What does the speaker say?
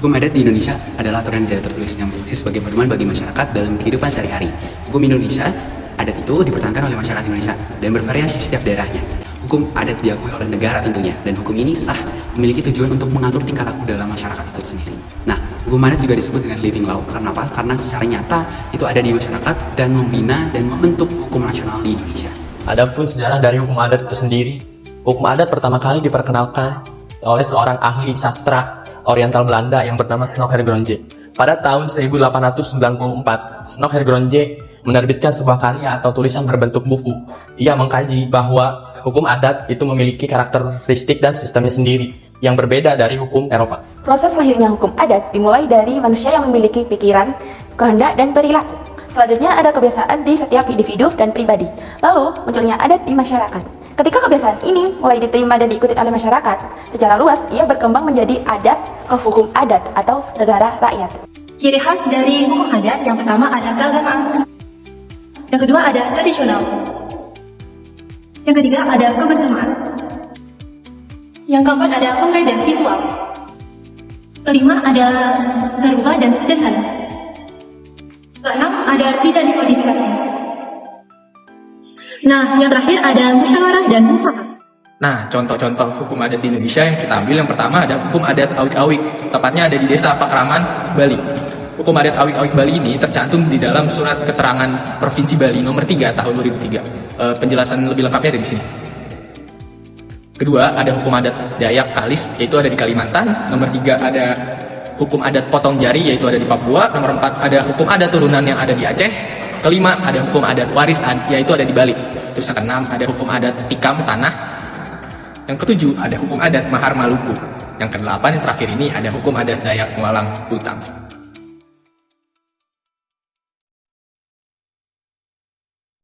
Hukum adat di Indonesia adalah aturan tidak tertulis yang berfungsi sebagai pedoman bagi masyarakat dalam kehidupan sehari-hari. Hukum Indonesia, adat itu dipertahankan oleh masyarakat Indonesia dan bervariasi setiap daerahnya. Hukum adat diakui oleh negara tentunya, dan hukum ini sah memiliki tujuan untuk mengatur tingkah laku dalam masyarakat itu sendiri. Nah, hukum adat juga disebut dengan living law. Karena apa? Karena secara nyata itu ada di masyarakat dan membina dan membentuk hukum nasional di Indonesia. Adapun sejarah dari hukum adat itu sendiri, hukum adat pertama kali diperkenalkan oleh seorang ahli sastra Oriental Belanda yang bernama Snoek Hergronje. Pada tahun 1894, Snoek Hergronje menerbitkan sebuah karya atau tulisan berbentuk buku. Ia mengkaji bahwa hukum adat itu memiliki karakteristik dan sistemnya sendiri yang berbeda dari hukum Eropa. Proses lahirnya hukum adat dimulai dari manusia yang memiliki pikiran, kehendak, dan perilaku. Selanjutnya ada kebiasaan di setiap individu dan pribadi. Lalu munculnya adat di masyarakat. Ketika kebiasaan ini mulai diterima dan diikuti oleh masyarakat, secara luas ia berkembang menjadi adat ke hukum adat atau negara rakyat. Ciri khas dari hukum adat yang pertama ada keagamaan. Yang kedua ada tradisional. Yang ketiga ada kebersamaan. Yang keempat ada konkret dan visual. Kelima ada terbuka dan sederhana. Keenam ada tidak dikodifikasi. Nah, yang terakhir ada musyawarah dan mufakat. Nah, contoh-contoh hukum adat di Indonesia yang kita ambil yang pertama ada hukum adat Awik-Awik, tepatnya ada di Desa Pakraman, Bali. Hukum adat Awik-Awik Bali ini tercantum di dalam Surat Keterangan Provinsi Bali nomor 3 tahun 2003. Penjelasan lebih lengkapnya ada di sini. Kedua, ada hukum adat Dayak Kalis, yaitu ada di Kalimantan. Nomor 3 ada hukum adat Potong Jari, yaitu ada di Papua. Nomor 4 ada hukum adat turunan yang ada di Aceh. Kelima, ada hukum adat waris, yaitu ada di Bali. Terus yang keenam, ada hukum adat tikam tanah. Yang ketujuh, ada hukum adat Mahar Maluku. Yang kedelapan, yang terakhir ini ada hukum adat Dayak Mualang Hutang.